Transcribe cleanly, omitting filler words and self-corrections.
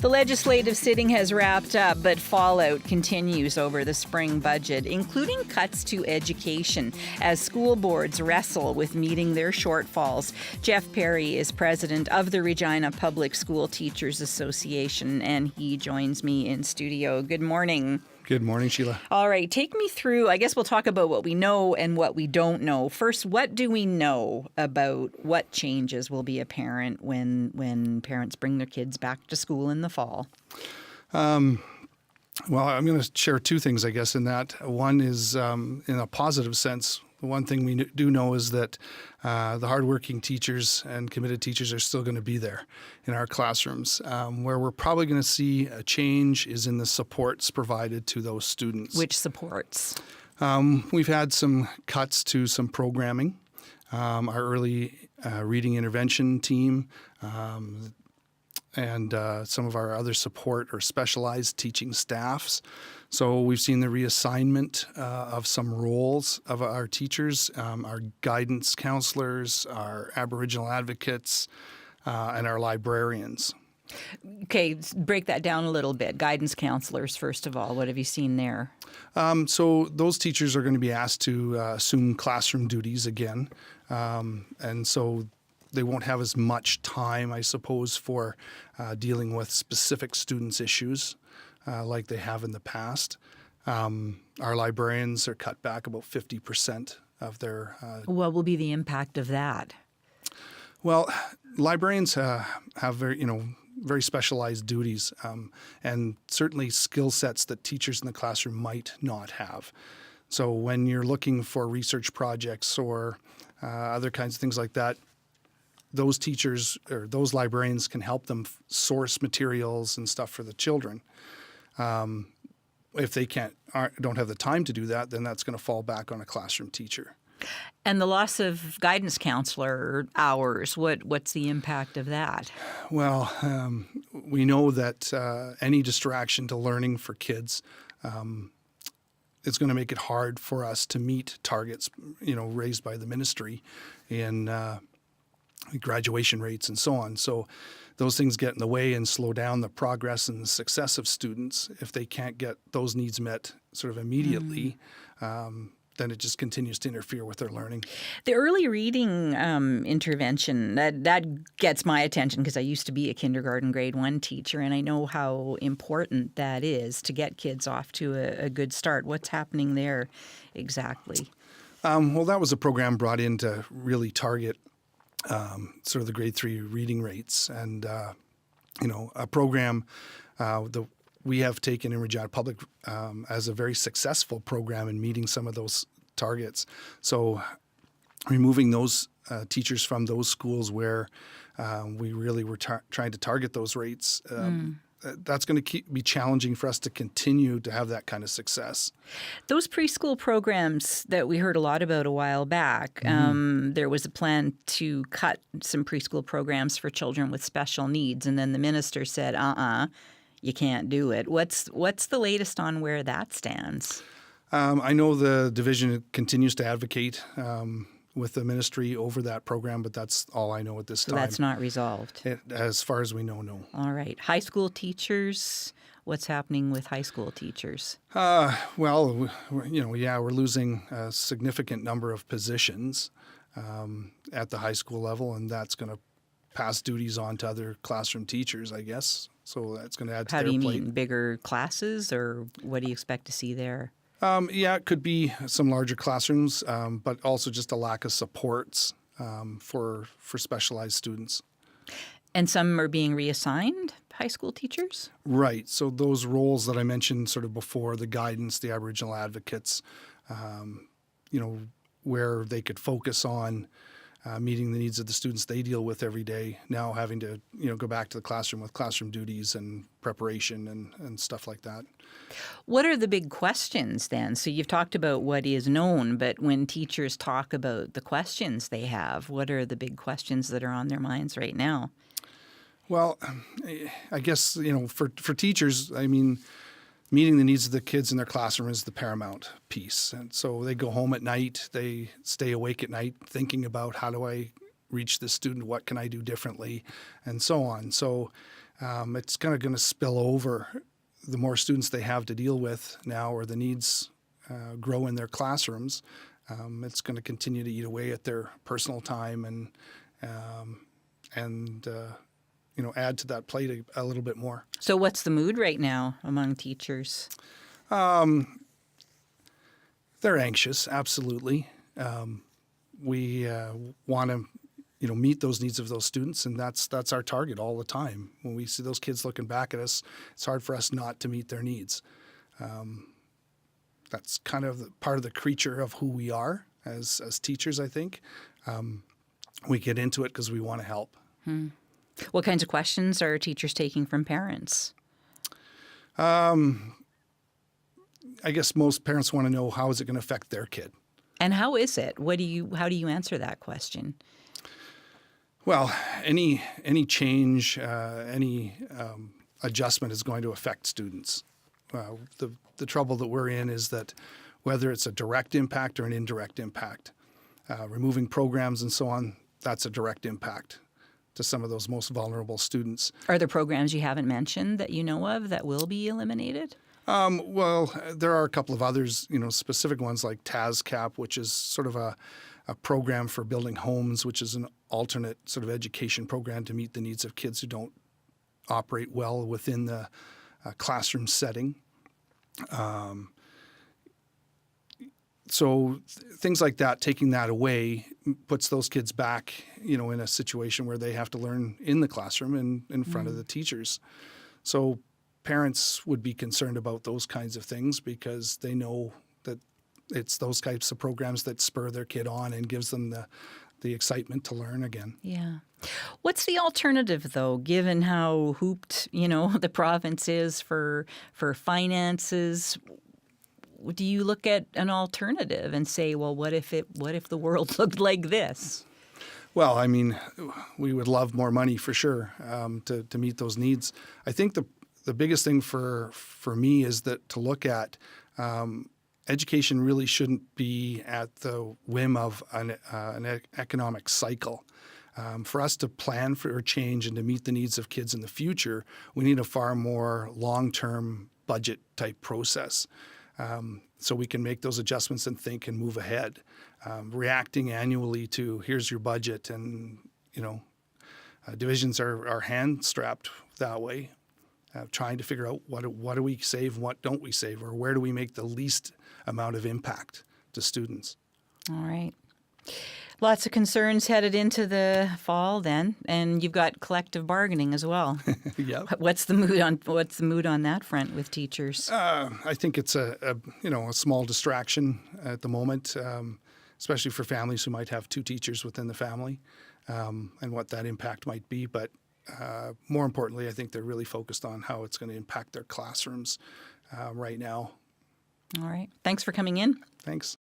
The legislative sitting has wrapped up, but fallout continues over the spring budget, including cuts to education as school boards wrestle with meeting their shortfalls. Jeff Perry is president of the Regina Public School Teachers Association, and he joins me in studio. Good morning. Good morning, Sheila. All right, take me through, I guess we'll talk about what we know and what we don't know. First, what do we know about what changes will be apparent when parents bring their kids back to school in the fall? Well, I'm going to share two things, I guess, in that. One is in a positive sense. The one thing we do know is that the hardworking teachers and committed teachers are still going to be there in our classrooms. Where we're probably going to see a change is in the supports provided to those students. Which supports? We've had some cuts to some programming. Our early reading intervention team and some of our other support or specialized teaching staffs. So we've seen the reassignment of some roles of our teachers, our guidance counselors, our Aboriginal advocates, and our librarians. Okay, break that down a little bit. Guidance counselors, first of all, what have you seen there? So those teachers are going to be asked to assume classroom duties again. And so they won't have as much time, I suppose, for dealing with specific students' issues like they have in the past. Our librarians are cut back about 50% of their... What will be the impact of that? Well, librarians have very specialized duties and certainly skill sets that teachers in the classroom might not have. So when you're looking for research projects or other kinds of things like that, those teachers or those librarians can help them source materials and stuff for the children. If they don't have the time to do that, then that's going to fall back on a classroom teacher. And the loss of guidance counselor hours, what's the impact of that? Well, we know that any distraction to learning for kids is going to make it hard for us to meet targets, raised by the ministry in graduation rates and so on. So those things get in the way and slow down the progress and the success of students. If they can't get those needs met sort of immediately, then it just continues to interfere with their learning. The early reading intervention, that gets my attention because I used to be a kindergarten grade 1 teacher, and I know how important that is to get kids off to a good start. What's happening there exactly? Well, that was a program brought in to really target sort of the grade 3 reading rates, and a program that we have taken in Regina Public as a very successful program in meeting some of those targets. So removing those teachers from those schools where we really were trying to target those rates, that's going to be challenging for us to continue to have that kind of success. Those preschool programs that we heard a lot about a while back, there was a plan to cut some preschool programs for children with special needs, and then the minister said, you can't do it. What's the latest on where that stands? I know the division continues to advocate with the ministry over that program, but that's all I know at this time. So that's not resolved? As far as we know, no. All right. High school teachers, what's happening with high school teachers? Well, we're losing a significant number of positions at the high school level, and that's going to pass duties on to other classroom teachers, I guess. So that's going to add to their plate. How do you mean? Bigger classes, or what do you expect to see there? It could be some larger classrooms, but also just a lack of supports for specialized students. And some are being reassigned, high school teachers? Right. So those roles that I mentioned sort of before, the guidance, the Aboriginal advocates, where they could focus on meeting the needs of the students they deal with every day, now having to go back to the classroom with classroom duties and preparation and stuff like that. What are the big questions then? So you've talked about what is known, but when teachers talk about the questions they have, what are the big questions that are on their minds right now? Well, I guess, for teachers, I mean, meeting the needs of the kids in their classroom is the paramount piece. And so they go home at night, they stay awake at night thinking about how do I reach this student, what can I do differently, and so on. So it's kind of going to spill over. The more students they have to deal with now, or the needs grow in their classrooms, it's going to continue to eat away at their personal time and add to that plate a little bit more. So what's the mood right now among teachers? They're anxious, absolutely. We want to, meet those needs of those students, and that's our target all the time. When we see those kids looking back at us, it's hard for us not to meet their needs. That's kind of part of the creature of who we are as teachers, I think. We get into it because we want to help. What kinds of questions are teachers taking from parents? I guess most parents want to know, how is it going to affect their kid? And how is it? How do you answer that question? Well, any change, any adjustment is going to affect students. The trouble that we're in is that whether it's a direct impact or an indirect impact, removing programs and so on, that's a direct impact to some of those most vulnerable students. Are there programs you haven't mentioned that you know of that will be eliminated? Well, there are a couple of others, specific ones like TASCAP, which is sort of a program for building homes, which is an alternate sort of education program to meet the needs of kids who don't operate well within the classroom setting. So things like that, taking that away puts those kids back, in a situation where they have to learn in the classroom and in front of the teachers. So parents would be concerned about those kinds of things because they know that it's those types of programs that spur their kid on and gives them the excitement to learn again. Yeah. What's the alternative, though, given how hooped, the province is for finances? Do you look at an alternative and say, well, what if the world looked like this? Well, I mean, we would love more money for sure to meet those needs. I think the biggest thing for me is that to look at education really shouldn't be at the whim of an economic cycle. For us to plan for change and to meet the needs of kids in the future, we need a far more long-term budget type process. So we can make those adjustments and think and move ahead. Reacting annually to here's your budget, and divisions are hand-strapped that way. Trying to figure out what do we save, what don't we save, or where do we make the least amount of impact to students. All right. Lots of concerns headed into the fall then, and you've got collective bargaining as well. Yep. What's the mood on that front with teachers? I think it's a small distraction at the moment, especially for families who might have two teachers within the family, and what that impact might be. But more importantly, I think they're really focused on how it's going to impact their classrooms right now. All right. Thanks for coming in. Thanks.